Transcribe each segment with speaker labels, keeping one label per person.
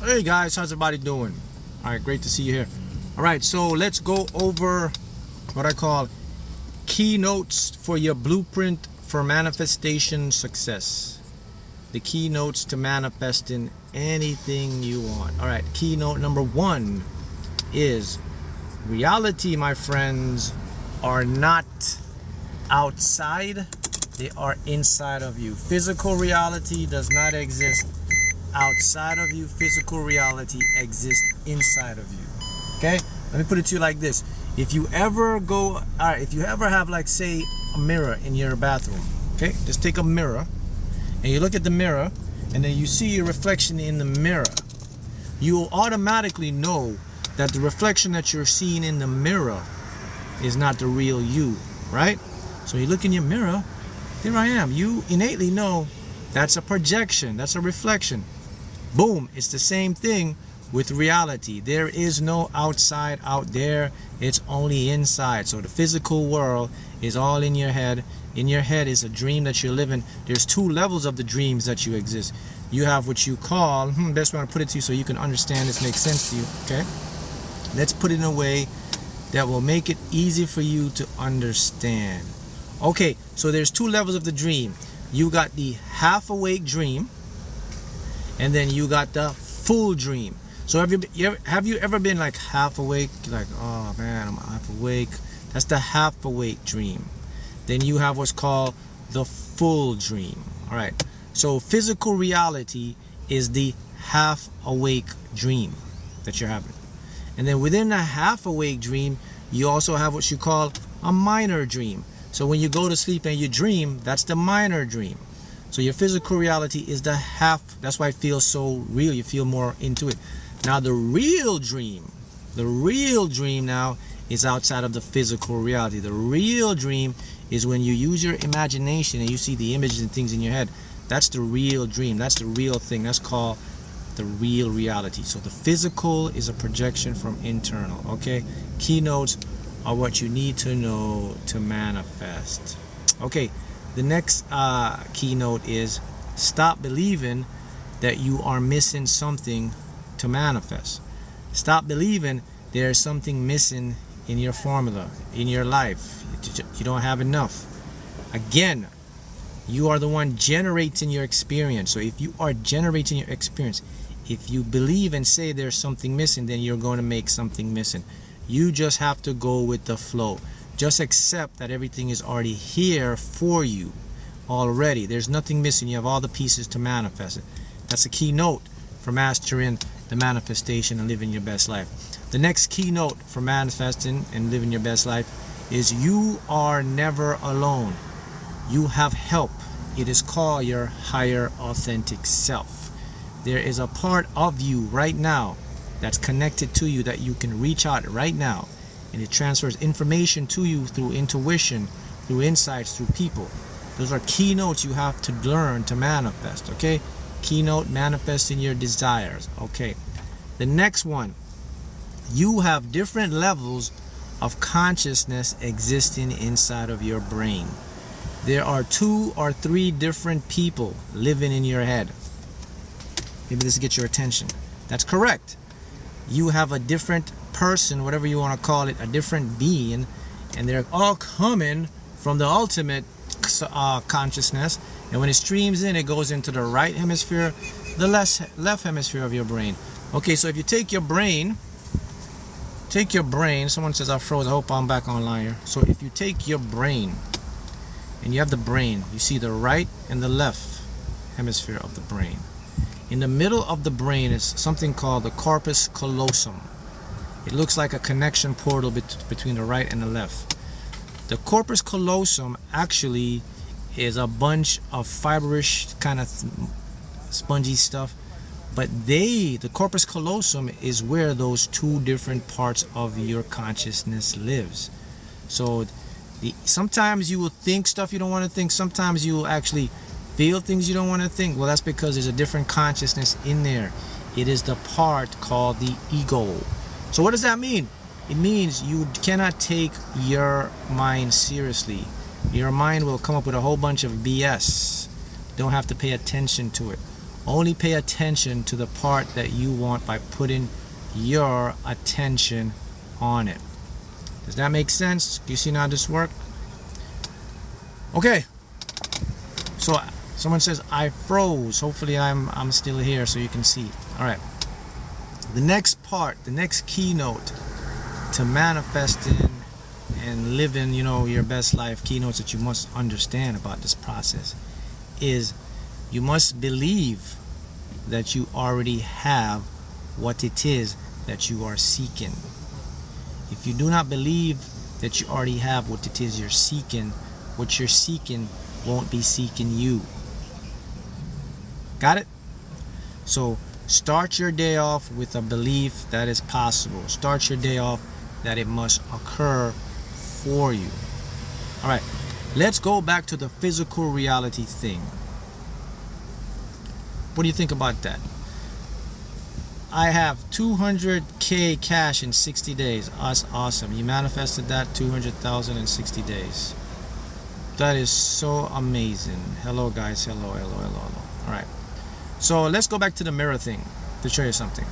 Speaker 1: Hey guys, how's everybody doing? Alright, great to see you here. Alright, so let's go over what I call keynotes for your blueprint for manifestation success. The keynotes to manifesting anything you want. Alright, keynote number 1 is reality, my friends, are not outside, they are inside of you. Physical reality does not exist outside of you. Physical reality exists inside of you. Okay, let me put it to you like this. If you ever have, like, say, a mirror in your bathroom, okay, just take a mirror and you look at the mirror and then you see your reflection in the mirror, you will automatically know that the reflection that you're seeing in the mirror is not the real you, right? So you look in your mirror, there I am. You innately know that's a projection, that's a reflection. Boom, it's the same thing with reality. There is no outside out there, it's only inside. So the physical world is all in your head. In your head is a dream that you're living. There's 2 levels of the dreams that you exist. You have what you call, best way to put it to you so you can understand this, makes sense to you, okay? Let's put it in a way that will make it easy for you to understand. Okay, so there's 2 levels of the dream. You got the half awake dream, and then you got the full dream. So have you ever been like half awake? Like, oh man, I'm half awake. That's the half awake dream. Then you have what's called the full dream. All right. So physical reality is the half awake dream that you're having. And then within the half awake dream, you also have what you call a minor dream. So when you go to sleep and you dream, that's the minor dream. So your physical reality is the half. That's why it feels so real. You feel more into it. Now the real dream now is outside of the physical reality. The real dream is when you use your imagination and you see the images and things in your head. That's the real dream. That's the real thing. That's called the real reality. So the physical is a projection from internal. Okay, keynotes are what you need to know to manifest. Okay, the next keynote is stop believing that you are missing something to manifest. Stop believing there's something missing in your formula, in your life. You don't have enough. Again, you are the one generating your experience. So if you are generating your experience, if you believe and say there's something missing, then you're going to make something missing. You just have to go with the flow. Just accept that everything is already here for you already. There's nothing missing. You have all the pieces to manifest it. That's a keynote for mastering the manifestation and living your best life. The next keynote for manifesting and living your best life is you are never alone. You have help. It is called your higher authentic self. There is a part of you right now that's connected to you that you can reach out right now, and it transfers information to you through intuition, through insights, through people. Those are keynotes you have to learn to manifest. Okay, keynote, manifesting your desires. Okay, the next one, you have different levels of consciousness existing inside of your brain. There are 2 or 3 different people living in your head. Maybe this will get your attention. That's correct. You have a different person, whatever you want to call it, a different being, and they're all coming from the ultimate consciousness. And when it streams in, it goes into the right hemisphere, the left hemisphere of your brain. Okay, so if you take your brain, someone says I froze, I hope I'm back online here. So if you take your brain and you have the brain, you see the right and the left hemisphere of the brain. In the middle of the brain is something called the corpus callosum. It looks like a connection portal between the right and the left. The corpus callosum actually is a bunch of fibrous kind of spongy stuff, but the corpus callosum is where those 2 different parts of your consciousness lives. So sometimes you will think stuff you don't want to think. Sometimes you will actually feel things you don't want to think. Well, that's because there's a different consciousness in there. It is the part called the ego. So what does that mean? It means you cannot take your mind seriously. Your mind will come up with a whole bunch of BS. Don't have to pay attention to it. Only pay attention to the part that you want by putting your attention on it. Does that make sense? Do you see how this works? Okay. So someone says I froze. Hopefully I'm still here so you can see. All right. The next part, the next keynote to manifesting and living, your best life, keynotes that you must understand about this process is you must believe that you already have what it is that you are seeking. If you do not believe that you already have what it is you're seeking, what you're seeking won't be seeking you. Got it? So start your day off with a belief that is possible. Start your day off that it must occur for you. All right, let's go back to the physical reality thing. What do you think about that? I have 200K cash in 60 days. That's awesome. You manifested that 200,000 in 60 days. That is so amazing. Hello guys. Hello. All right. So let's go back to the mirror thing to show you something.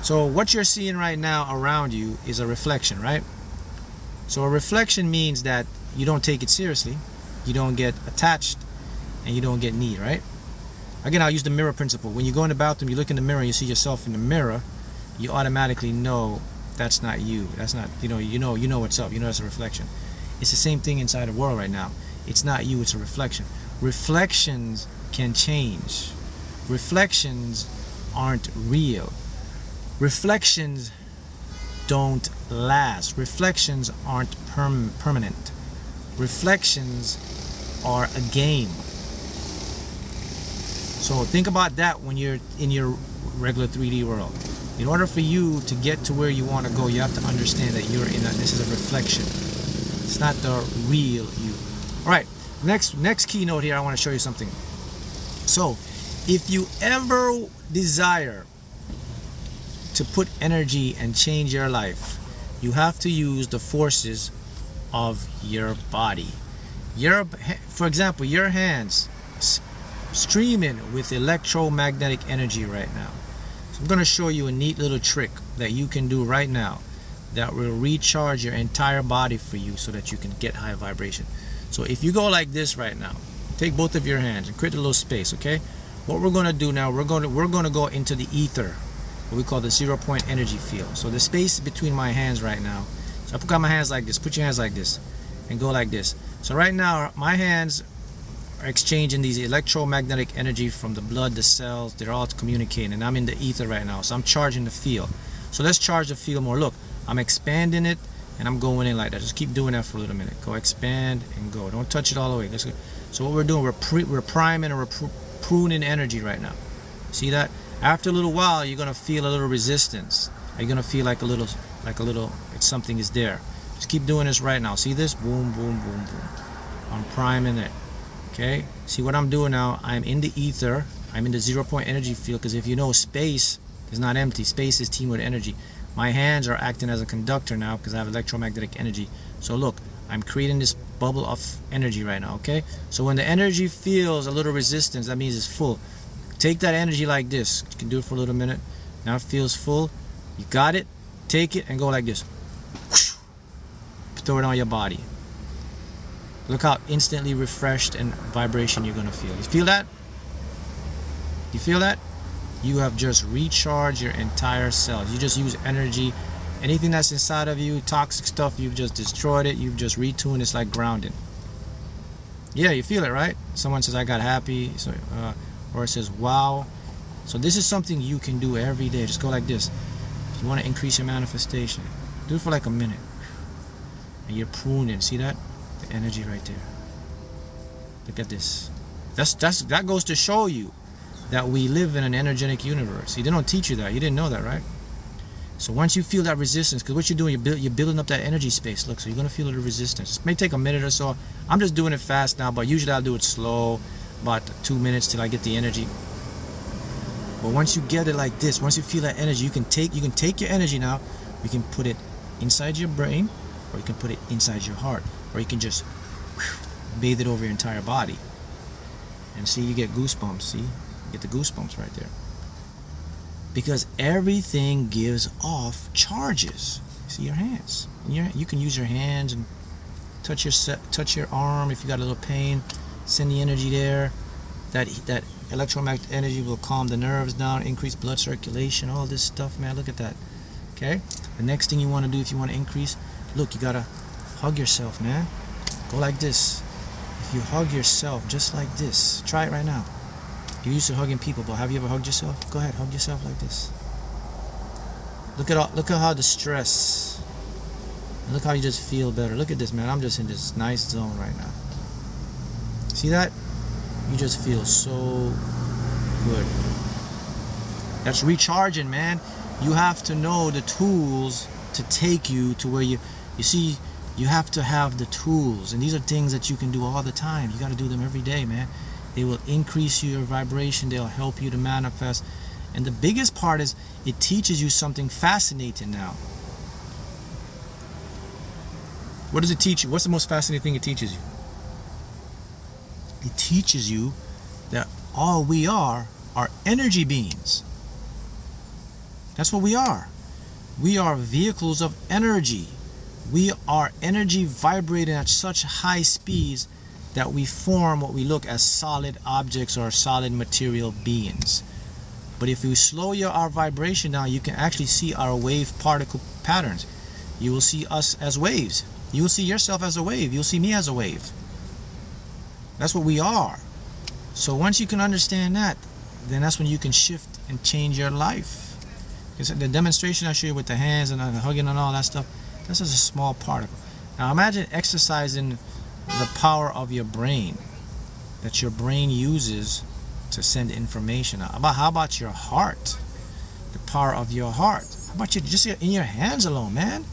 Speaker 1: So what you're seeing right now around you is a reflection, right? So a reflection means that you don't take it seriously, you don't get attached, and you don't get neat, right? Again, I'll use the mirror principle. When you go in the bathroom, you look in the mirror, you see yourself in the mirror, you automatically know that's not you. That's not, you know what's up. You know that's a reflection. It's the same thing inside the world right now. It's not you, it's a reflection. Reflections can change. Reflections aren't real. Reflections don't last. Reflections aren't permanent. Reflections are a game. So think about that when you're in your regular 3D world. In order for you to get to where you want to go, you have to understand that this is a reflection. It's not the real you. All right, next keynote here, I want to show you something. So if you ever desire to put energy and change your life, you have to use the forces of your body. For example, your hands streaming with electromagnetic energy right now. So I'm going to show you a neat little trick that you can do right now that will recharge your entire body for you so that you can get high vibration. So if you go like this right now, take both of your hands and create a little space, okay? What we're going to do now, we're going to go into the ether, what we call the 0 point energy field. So the space between my hands right now, so I put my hands like this, put your hands like this and go like this. So right now my hands are exchanging these electromagnetic energy from the blood, the cells, they're all communicating, and I'm in the ether right now, so I'm charging the field. So let's charge the field more. Look, I'm expanding it and I'm going in like that. Just keep doing that for a little minute. Go expand and go. Don't touch it all the way. Let's go. So what we're doing, we're priming and we're pruning energy right now. See that? After a little while, you're gonna feel a little resistance. You're gonna feel like a little, something is there. Just keep doing this right now. See this? Boom, boom, boom, boom. I'm priming it. Okay, see what I'm doing now? I'm in the ether, I'm in the 0 point energy field, because if you know, space is not empty, space is teamed with energy. My hands are acting as a conductor now because I have electromagnetic energy. So look, I'm creating this bubble of energy right now, okay? So when the energy feels a little resistance, that means it's full. Take that energy like this. You can do it for a little minute. Now it feels full. You got it, take it and go like this. Throw it on your body. Look how instantly refreshed and vibration you're gonna feel. You feel that? You feel that? You have just recharged your entire cells. You just use energy. Anything that's inside of you, toxic stuff, you've just destroyed it. You've just retuned. It's like grounding. Yeah, you feel it, right? Someone says, I got happy. So, or it says, wow. So this is something you can do every day. Just go like this. If you want to increase your manifestation, do it for like a minute. And you're pruning. See that? The energy right there. Look at this. That goes to show you that we live in an energetic universe. They don't teach you that. You didn't know that, right? So once you feel that resistance, because what you're doing, you're building up that energy space. Look, so you're gonna feel a little resistance. It may take a minute or so. I'm just doing it fast now, but usually I'll do it slow, about 2 minutes till I get the energy. But once you get it like this, once you feel that energy, you can take your energy now. You can put it inside your brain, or you can put it inside your heart, or you can just bathe it over your entire body. And see, you get goosebumps. See, Get the goosebumps right there. Because everything gives off charges. See your hands. You can use your hands and touch your arm if you got a little pain. Send the energy there. That electromagnetic energy will calm the nerves down, increase blood circulation, all this stuff, man. Look at that. Okay? The next thing you want to do if you want to increase, look, you gotta hug yourself, man. Go like this. If you hug yourself just like this, try it right now. You're used to hugging people, but have you ever hugged yourself? Go ahead, hug yourself like this. Look at how the stress. Look how you just feel better. Look at this, man. I'm just in this nice zone right now. See that? You just feel so good. That's recharging, man. You have to know the tools to take you to where you see, you have to have the tools. And these are things that you can do all the time. You got to do them every day, man. They will increase your vibration. They'll help you to manifest. And the biggest part is it teaches you something fascinating now. What does it teach you? What's the most fascinating thing it teaches you? It teaches you that all we are energy beings. That's what we are. We are vehicles of energy. We are energy vibrating at such high speeds that we form what we look as solid objects or solid material beings. But if you slow our vibration down, you can actually see our wave particle patterns. You will see us as waves. You will see yourself as a wave. You'll see me as a wave. That's what we are. So once you can understand that, then that's when you can shift and change your life. Because the demonstration I showed you with the hands and the hugging and all that stuff, that's just a small particle. Now imagine exercising the power of your brain, that your brain uses to send information out. How about your heart? The power of your heart. How about you just in your hands alone, man?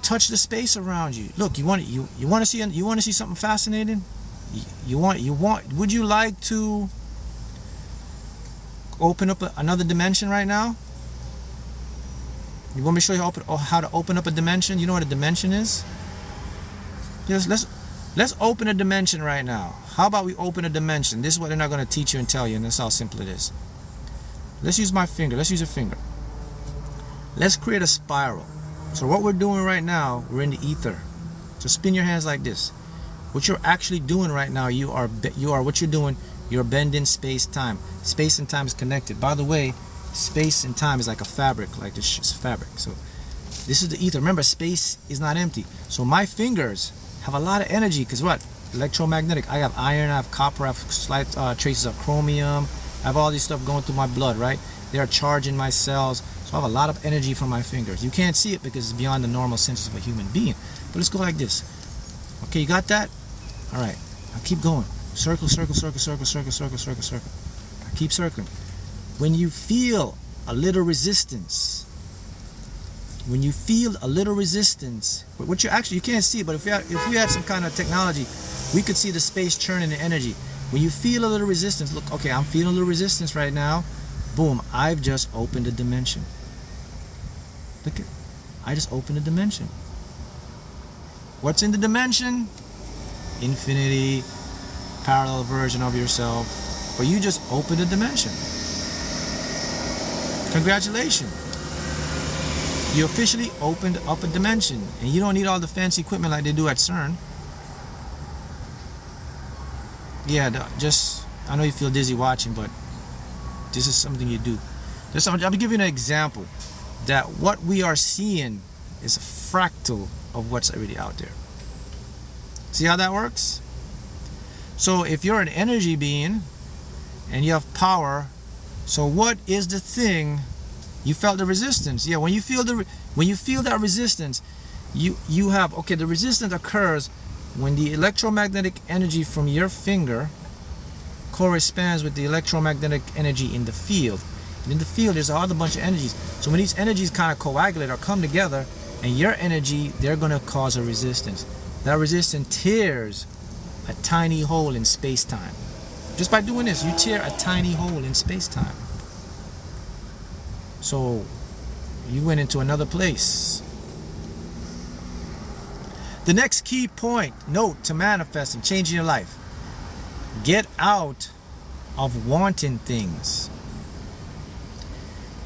Speaker 1: Touch the space around you. Look, you want to see something fascinating? Would you like to open up another dimension right now? You want me to show you how to open up a dimension? You know what a dimension is? Yes, let's open a dimension right now. How about we open a dimension? This is what they're not going to teach you and tell you, and that's how simple it is. Let's use my finger. Let's use a finger. Let's create a spiral. So what we're doing right now, we're in the ether. So spin your hands like this. What you're actually doing right now, what you're doing, you're bending space-time. Space and time is connected. By the way, space and time is like a fabric, like this is fabric. So this is the ether. Remember, space is not empty. So my fingers have a lot of energy because what? Electromagnetic. I have iron, I have copper, I have slight traces of chromium. I have all this stuff going through my blood, right? They are charging my cells. So I have a lot of energy from my fingers. You can't see it because it's beyond the normal senses of a human being. But let's go like this. Okay, you got that? All right. Now keep going. Circle, circle, circle, circle, circle, circle, circle, circle. Now keep circling. When you feel a little resistance, what you can't see it, but if we had some kind of technology, we could see the space churning the energy. When you feel a little resistance, look, okay, I'm feeling a little resistance right now. Boom, I've just opened a dimension. Look at, I just opened a dimension. What's in the dimension? Infinity, parallel version of yourself. But you just opened a dimension. Congratulations. You officially opened up a dimension. And you don't need all the fancy equipment like they do at CERN. Yeah, I know you feel dizzy watching, but this is something you do. I'm going to give you an example that what we are seeing is a fractal of what's already out there. See how that works? So if you're an energy being and you have power, so what is the thing? You felt the resistance. Yeah, when you feel that resistance, you have, okay, the resistance occurs when the electromagnetic energy from your finger corresponds with the electromagnetic energy in the field. And in the field, there's a whole bunch of energies. So when these energies kind of coagulate or come together, and your energy, they're going to cause a resistance. That resistance tears a tiny hole in space-time. Just by doing this, you tear a tiny hole in space-time. So you went into another place. The next key point, note to manifest and changing your life. Get out of wanting things.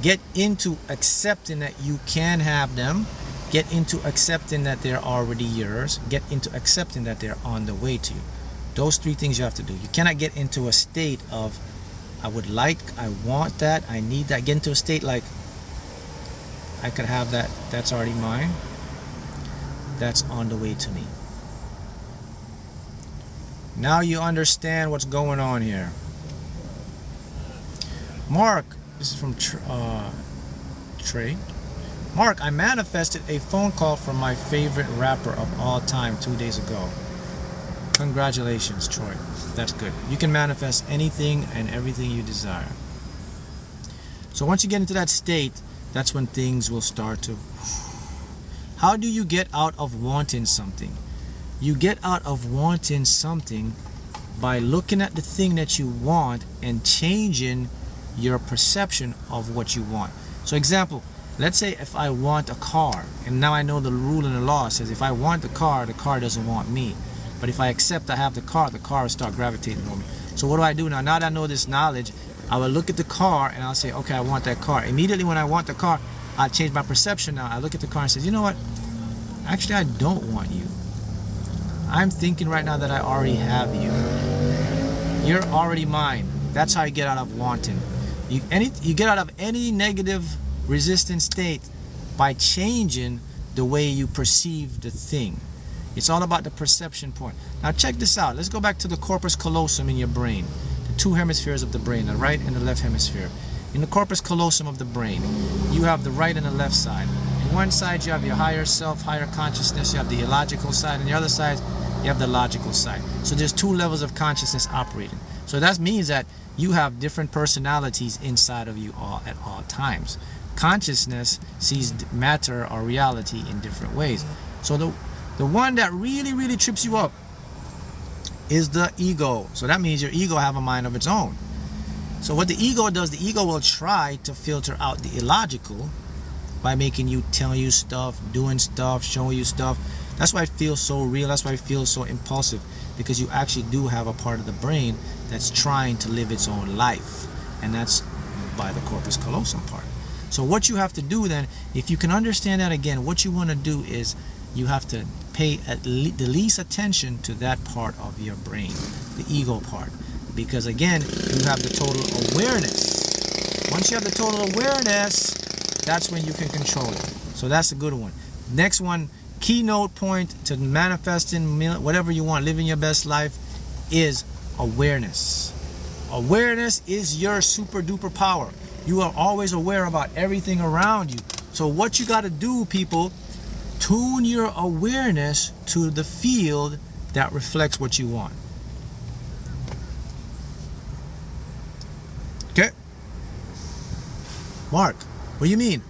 Speaker 1: Get into accepting that you can have them. Get into accepting that they're already yours. Get into accepting that they're on the way to you. Those three things you have to do. You cannot get into a state of, I would like, I want that, I need that. Get into a state like, I could have that, that's already mine. That's on the way to me. Now you understand what's going on here. Mark, this is from Trey. Mark, I manifested a phone call from my favorite rapper of all time 2 days ago. Congratulations, Troy. That's good. You can manifest anything and everything you desire. So once you get into that state, that's when things will start to... How do you get out of wanting something? You get out of wanting something by looking at the thing that you want and changing your perception of what you want. So example, let's say if I want a car, and now I know the rule in the law says if I want the car doesn't want me. But if I accept I have the car will start gravitating on me. So what do I do now? Now that I know this knowledge, I will look at the car and I'll say, okay, I want that car. Immediately when I want the car, I'll change my perception now. I look at the car and say, you know what? Actually, I don't want you. I'm thinking right now that I already have you. You're already mine. That's how you get out of wanting. You get out of any negative resistant state by changing the way you perceive the thing. It's all about the perception point. Now check this out. Let's go back to the corpus callosum in your brain. The two hemispheres of the brain, the right and the left hemisphere. In the corpus callosum of the brain, you have the right and the left side. On one side you have your higher self, higher consciousness, you have the illogical side, and the other side you have the logical side. So there's two levels of consciousness operating. So that means that you have different personalities inside of you all at all times. Consciousness sees matter or reality in different ways. So the one that really trips you up is the ego. So that means your ego have a mind of its own. So what the ego does, the ego will try to filter out the illogical by making you tell you stuff, doing stuff, showing you stuff. That's why it feels so real. That's why it feels so impulsive, because you actually do have a part of the brain that's trying to live its own life, and that's by the corpus callosum part. So what you have to do then, if you can understand that again, what you want to do is you have to pay the least attention to that part of your brain, the ego part, because again, you have the total awareness. Once you have the total awareness, that's when you can control it. So that's a good one. Next one, keynote point to manifesting whatever you want, living your best life, is awareness. Awareness is your super duper power. You are always aware about everything around you. So what you got to do, people, tune your awareness to the field that reflects what you want. Okay? Mark, what do you mean?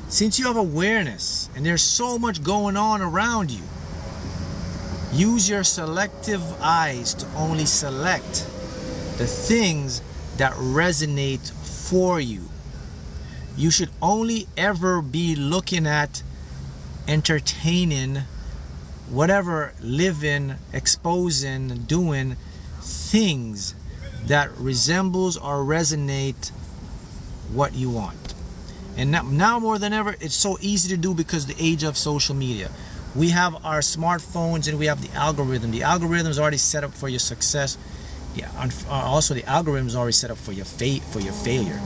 Speaker 1: Since you have awareness and there's so much going on around you, use your selective eyes to only select the things that resonate for you. You should only ever be looking at, entertaining, whatever, living, exposing, doing things that resembles or resonate what you want. And now more than ever, it's so easy to do because the age of social media. We have our smartphones and we have the algorithm. The algorithm is already set up for your success. Yeah, also the algorithm is already set up for your failure.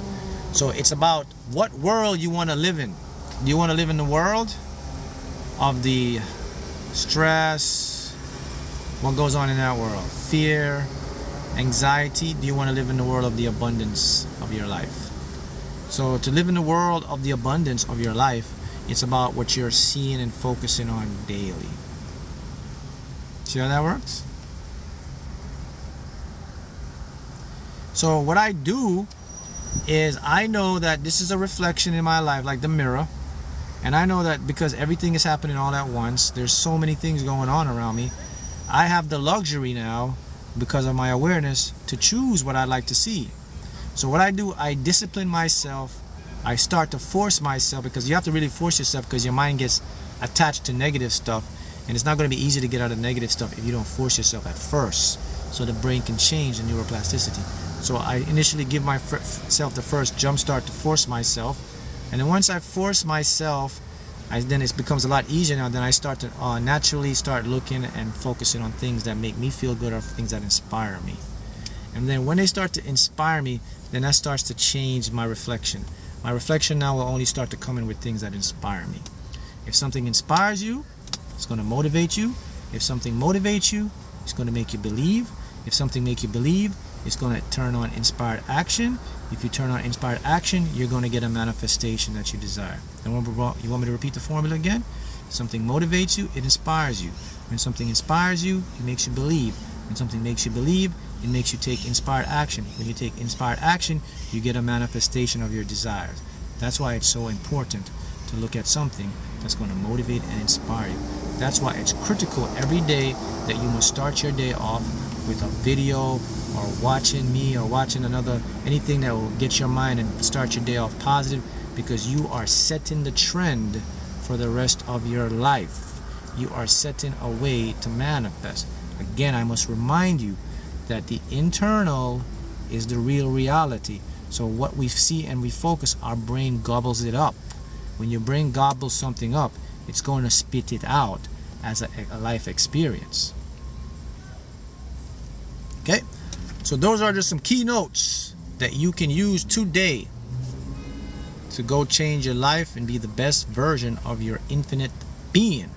Speaker 1: So it's about what world you want to live in. Do you want to live in the world of the stress? What goes on in that world? Fear, anxiety? Do you want to live in the world of the abundance of your life? So to live in the world of the abundance of your life, it's about what you're seeing and focusing on daily. See how that works? So what I do is I know that this is a reflection in my life, like the mirror. And I know that because everything is happening all at once, there's so many things going on around me, I have the luxury now, because of my awareness, to choose what I'd like to see. So what I do, I discipline myself. I start to force myself, because you have to really force yourself, because your mind gets attached to negative stuff, and it's not going to be easy to get out of negative stuff if you don't force yourself at first, so the brain can change the neuroplasticity. So I initially give myself the first jump start to force myself, and then once I force myself, then it becomes a lot easier now. Then I start to naturally start looking and focusing on things that make me feel good, or things that inspire me. And then when they start to inspire me, then that starts to change my reflection. My reflection now will only start to come in with things that inspire me. If something inspires you, it's going to motivate you. If something motivates you, it's going to make you believe. If something makes you believe, it's going to turn on inspired action. If you turn on inspired action, you're going to get a manifestation that you desire. And you want me to repeat the formula again? Something motivates you, it inspires you. When something inspires you, it makes you believe. When something makes you believe, it makes you take inspired action. When you take inspired action, you get a manifestation of your desires. That's why it's so important to look at something that's going to motivate and inspire you. That's why it's critical every day that you must start your day off with a video, or watching me, or watching anything that will get your mind and start your day off positive, because you are setting the trend for the rest of your life. You are setting a way to manifest. Again, I must remind you that the internal is the real reality. So what we see and we focus, our brain gobbles it up. When your brain gobbles something up, it's going to spit it out as a life experience. Okay, so those are just some key notes that you can use today to go change your life and be the best version of your infinite being.